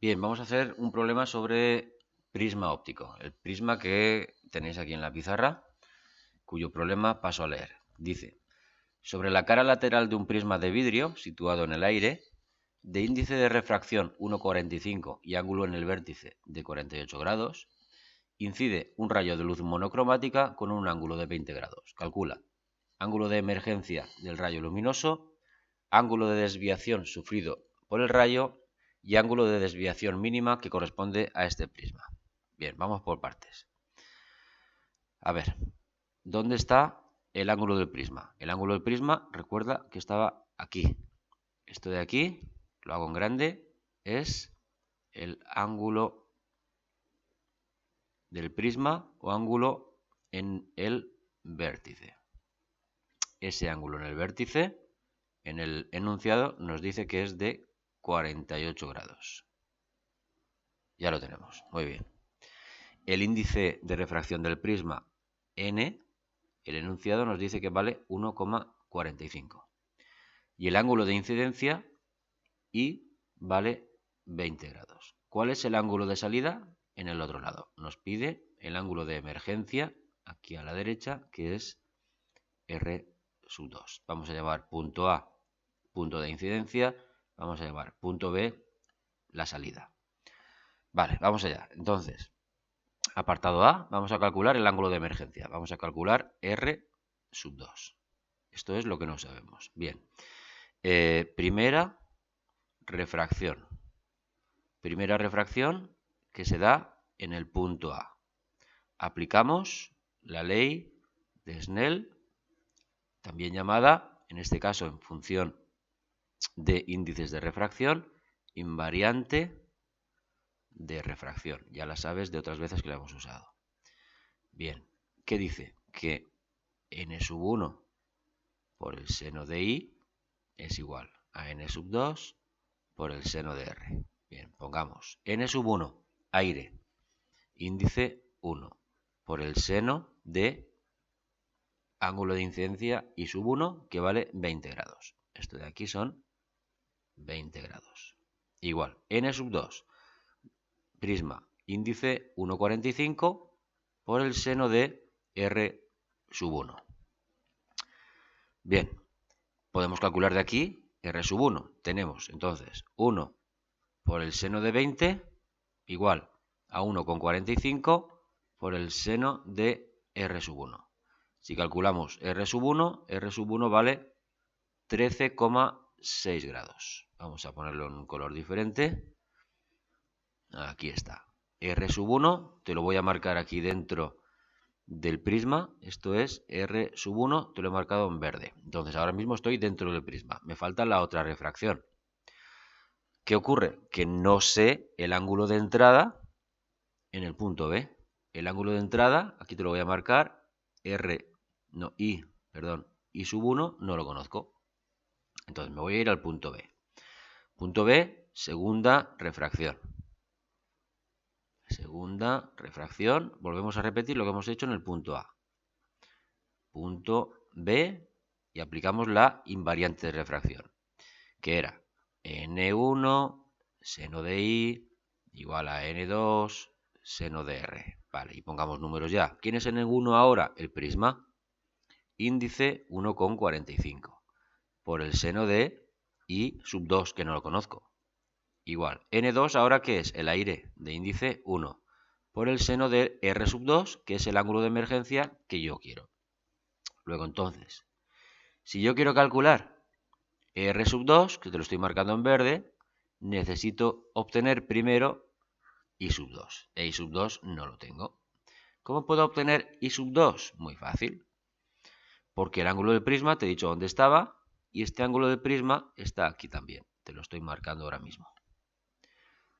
Bien, vamos a hacer un problema sobre prisma óptico. El prisma que tenéis aquí en la pizarra, cuyo problema paso a leer. Dice, sobre la cara lateral de un prisma de vidrio situado en el aire, de índice de refracción 1,45 y ángulo en el vértice de 48 grados, incide un rayo de luz monocromática con un ángulo de 20 grados. Calcula ángulo de emergencia del rayo luminoso, ángulo de desviación sufrido por el rayo y ángulo de desviación mínima que corresponde a este prisma. Bien, vamos por partes. A ver, ¿dónde está el ángulo del prisma? El ángulo del prisma, recuerda que estaba aquí. Esto de aquí, lo hago en grande, es el ángulo del prisma o ángulo en el vértice. Ese ángulo en el vértice, en el enunciado, nos dice que es de 48 grados. Ya lo tenemos, muy bien. El índice de refracción del prisma n, el enunciado nos dice que vale 1,45. Y el ángulo de incidencia I vale 20 grados. ¿Cuál es el ángulo de salida? En el otro lado. Nos pide el ángulo de emergencia, aquí a la derecha, que es R2. Vamos a llamar punto A punto de incidencia, vamos a llamar punto B la salida. Vale, vamos allá. Entonces, apartado A, vamos a calcular el ángulo de emergencia. Vamos a calcular R2. Esto es lo que no sabemos. Bien. Primera refracción. Primera refracción que se da en el punto A. Aplicamos la ley de Snell, también llamada, en este caso en función de índices de refracción, invariante de refracción. Ya la sabes de otras veces que la hemos usado. Bien, ¿qué dice? Que n1 por el seno de I es igual a n2 por el seno de R. Bien, pongamos n1, aire, índice 1, por el seno de ángulo de incidencia I1, que vale 20 grados. Esto de aquí son 20 grados. Igual, n2, prisma, índice 1,45 por el seno de R1. Bien, podemos calcular de aquí R1. Tenemos entonces 1 por el seno de 20 igual a 1,45 por el seno de R1. Si calculamos R1, R1 vale 13,6 grados. Vamos a ponerlo en un color diferente. Aquí está. R1 te lo voy a marcar aquí dentro del prisma. Esto es R1, te lo he marcado en verde. Entonces ahora mismo estoy dentro del prisma. Me falta la otra refracción. ¿Qué ocurre? Que no sé el ángulo de entrada en el punto B. El ángulo de entrada, aquí te lo voy a marcar, I1 no lo conozco. Entonces me voy a ir al punto B. Punto B, segunda refracción. Segunda refracción, volvemos a repetir lo que hemos hecho en el punto A. Punto B y aplicamos la invariante de refracción, que era N1 seno de I igual a N2 seno de R. Vale, y pongamos números ya. ¿Quién es N1 ahora? El prisma. Índice 1,45 por el seno de I2, que no lo conozco. Igual, N2 ahora ¿qué es? El aire de índice 1 por el seno de R2, que es el ángulo de emergencia que yo quiero. Luego entonces, si yo quiero calcular R2, que te lo estoy marcando en verde, necesito obtener primero I2. E I2 no lo tengo. ¿Cómo puedo obtener I2? Muy fácil. Porque el ángulo del prisma, te he dicho dónde estaba, y este ángulo del prisma está aquí también. Te lo estoy marcando ahora mismo.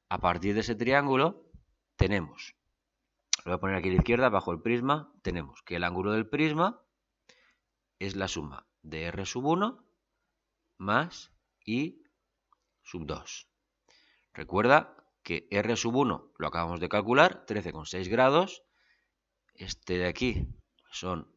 A partir de ese triángulo tenemos, lo voy a poner aquí a la izquierda, bajo el prisma, tenemos que el ángulo del prisma es la suma de R1 más I2. Recuerda que R1 lo acabamos de calcular, 13,6 grados. Este de aquí son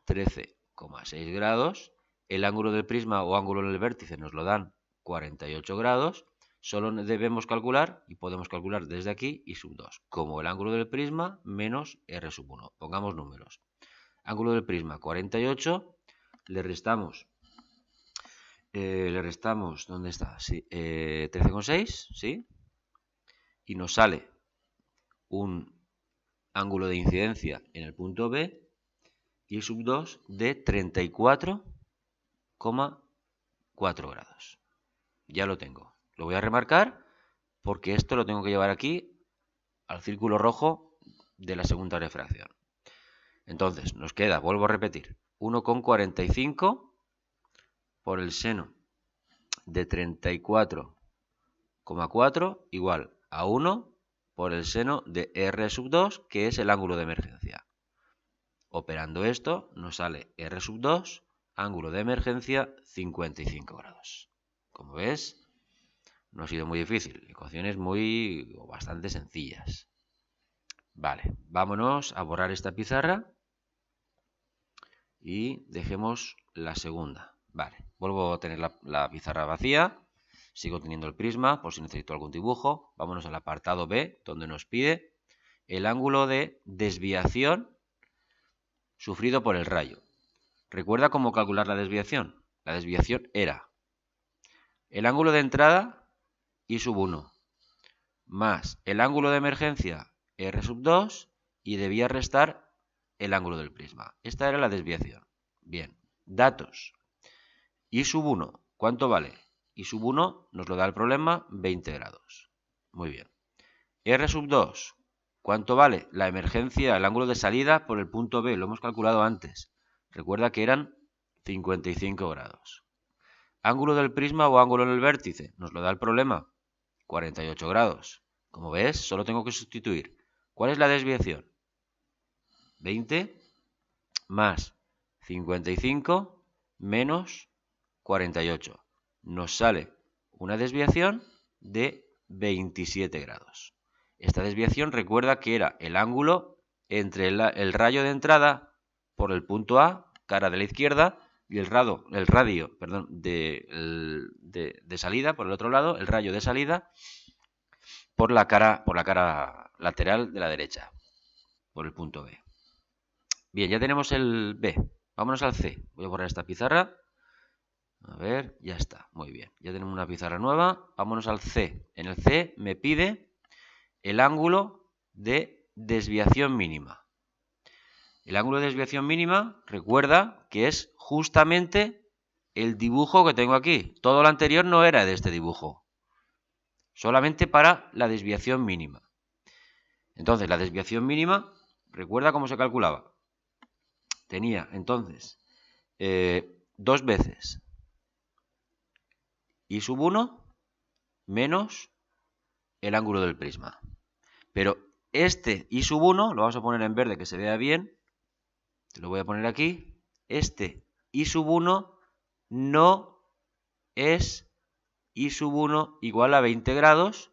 13,6 grados. El ángulo del prisma o ángulo del vértice nos lo dan 48 grados. solo debemos calcular, y podemos calcular desde aquí, I sub 2, como el ángulo del prisma menos R sub 1. Pongamos números. Ángulo del prisma 48, le restamos, ¿dónde está? Sí, 13,6, ¿sí? Y nos sale un ángulo de incidencia en el punto B, I sub 2 de 34,4 grados. Ya lo tengo. Lo voy a remarcar porque esto lo tengo que llevar aquí al círculo rojo de la segunda refracción. Entonces, nos queda, vuelvo a repetir, 1,45 por el seno de 34,4 igual a 1 por el seno de R sub 2, que es el ángulo de emergencia. Operando esto, nos sale R sub 2, ángulo de emergencia, 55 grados. Como ves, no ha sido muy difícil. Ecuaciones bastante sencillas. Vale, vámonos a borrar esta pizarra y dejemos la segunda. Vale, vuelvo a tener la pizarra vacía. Sigo teniendo el prisma por si necesito algún dibujo. Vámonos al apartado B, donde nos pide el ángulo de desviación sufrido por el rayo. ¿Recuerda cómo calcular la desviación? La desviación era el ángulo de entrada, I sub 1, más el ángulo de emergencia, R sub 2, y debía restar el ángulo del prisma. Esta era la desviación. Bien, datos. I sub 1, ¿cuánto vale? I sub 1 nos lo da el problema, 20 grados. Muy bien. R sub 2, ¿cuánto vale? La emergencia, el ángulo de salida por el punto B, lo hemos calculado antes. Recuerda que eran 55 grados. Ángulo del prisma o ángulo en el vértice, nos lo da el problema, 48 grados. Como ves, solo tengo que sustituir. ¿Cuál es la desviación? 20 más 55 menos 48. Nos sale una desviación de 27 grados. Esta desviación recuerda que era el ángulo entre el rayo de entrada por el punto A, cara de la izquierda, y el radio de salida, por el otro lado, el rayo de salida por la cara lateral de la derecha, por el punto B. Bien, ya tenemos el B. Vámonos al C. Voy a borrar esta pizarra. A ver, ya está. Muy bien. Ya tenemos una pizarra nueva. Vámonos al C. En el C me pide el ángulo de desviación mínima. El ángulo de desviación mínima, recuerda que es justamente el dibujo que tengo aquí. Todo lo anterior no era de este dibujo. Solamente para la desviación mínima. Entonces, la desviación mínima, recuerda cómo se calculaba. Tenía, entonces, 2 veces I sub 1 menos el ángulo del prisma. Pero este I sub 1, lo vamos a poner en verde que se vea bien, te lo voy a poner aquí, este I sub 1 no es I sub 1 igual a 20 grados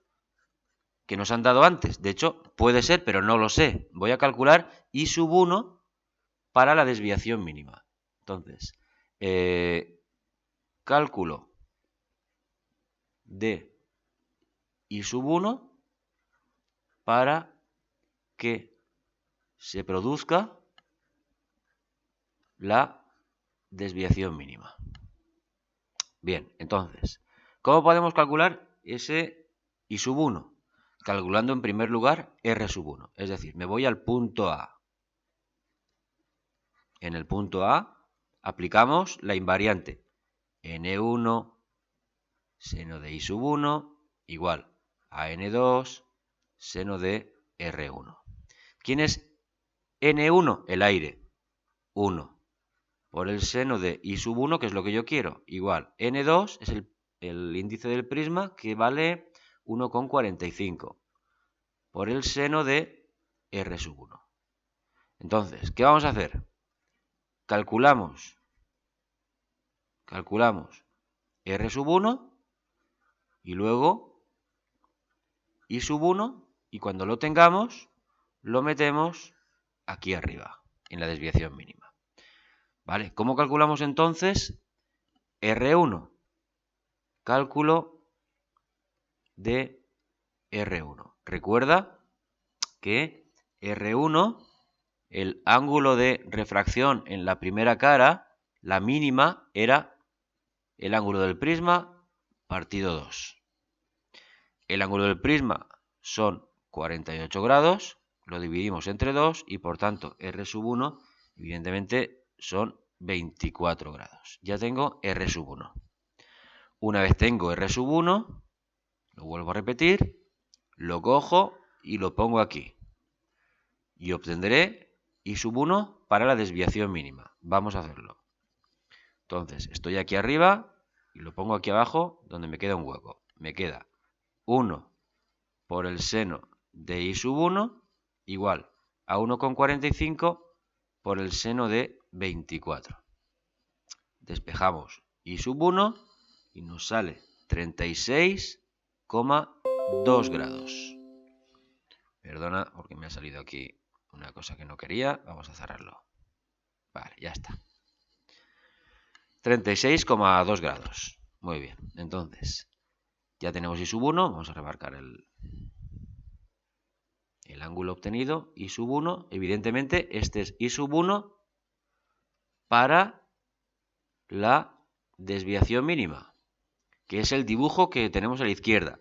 que nos han dado antes. De hecho, puede ser, pero no lo sé. Voy a calcular I sub 1 para la desviación mínima. Entonces, cálculo de I sub 1 para que se produzca la desviación mínima. Bien, entonces, ¿cómo podemos calcular ese I sub 1? Calculando en primer lugar R sub 1. Es decir, me voy al punto A. En el punto A aplicamos la invariante N1 seno de I sub 1 igual a N2 seno de R1. ¿Quién es N1? El aire. 1 por el seno de I sub 1, que es lo que yo quiero, igual N2 es el índice del prisma, que vale 1,45 por el seno de R sub 1. Entonces, ¿qué vamos a hacer? Calculamos R sub 1 y luego I sub 1, y cuando lo tengamos, lo metemos aquí arriba, en la desviación mínima. ¿Vale? ¿Cómo calculamos entonces R1? Cálculo de R1. Recuerda que R1, el ángulo de refracción en la primera cara, la mínima, era el ángulo del prisma partido 2. El ángulo del prisma son 48 grados, lo dividimos entre 2 y por tanto R1, evidentemente, son 24 grados. Ya tengo R1. Una vez tengo R1, lo vuelvo a repetir, lo cojo y lo pongo aquí. Y obtendré I1 para la desviación mínima. Vamos a hacerlo. Entonces, estoy aquí arriba y lo pongo aquí abajo donde me queda un hueco. Me queda 1 por el seno de I1 igual a 1,45 por el seno de 24. Despejamos I1 y nos sale 36,2 grados. Perdona porque me ha salido aquí una cosa que no quería. Vamos a cerrarlo. Vale, ya está. 36,2 grados. Muy bien. Entonces, ya tenemos I1. Vamos a remarcar el ángulo obtenido. I1. Evidentemente, este es I1 para la desviación mínima, que es el dibujo que tenemos a la izquierda.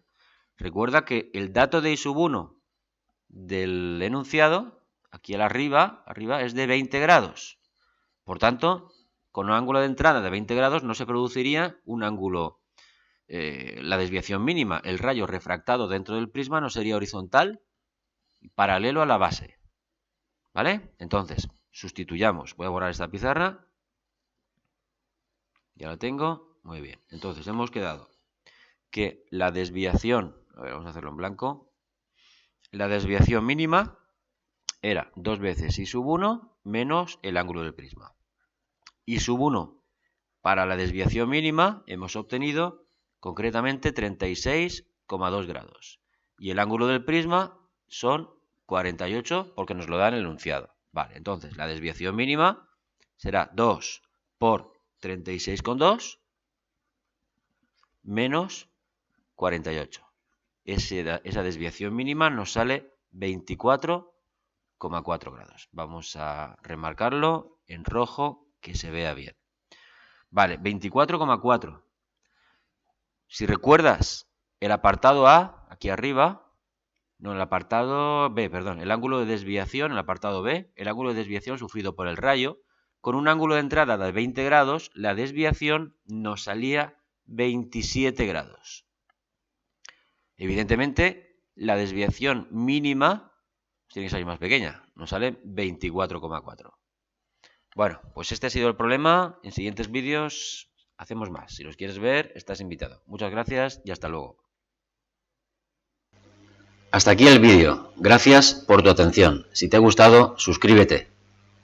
Recuerda que el dato de I1 del enunciado, aquí arriba es de 20 grados. Por tanto, con un ángulo de entrada de 20 grados no se produciría un ángulo, la desviación mínima. El rayo refractado dentro del prisma no sería horizontal, paralelo a la base. ¿Vale? Entonces, sustituyamos. Voy a borrar esta pizarra. Ya la tengo. Muy bien. Entonces, hemos quedado que la desviación, a ver, vamos a hacerlo en blanco. La desviación mínima era 2 veces I1 menos el ángulo del prisma. I1 para la desviación mínima hemos obtenido concretamente 36,2 grados. Y el ángulo del prisma son 48 porque nos lo da en el enunciado. Vale, entonces la desviación mínima será 2 por 36,2 menos 48. Esa desviación mínima nos sale 24,4 grados. Vamos a remarcarlo en rojo que se vea bien. Vale, 24,4. Si recuerdas el apartado A, aquí arriba, no, el apartado B, perdón, el ángulo de desviación, el apartado B, el ángulo de desviación sufrido por el rayo, con un ángulo de entrada de 20 grados, la desviación nos salía 27 grados. Evidentemente, la desviación mínima tiene que salir más pequeña, nos sale 24,4. Bueno, pues este ha sido el problema. En siguientes vídeos hacemos más. Si los quieres ver, estás invitado. Muchas gracias y hasta luego. Hasta aquí el vídeo. Gracias por tu atención. Si te ha gustado, suscríbete.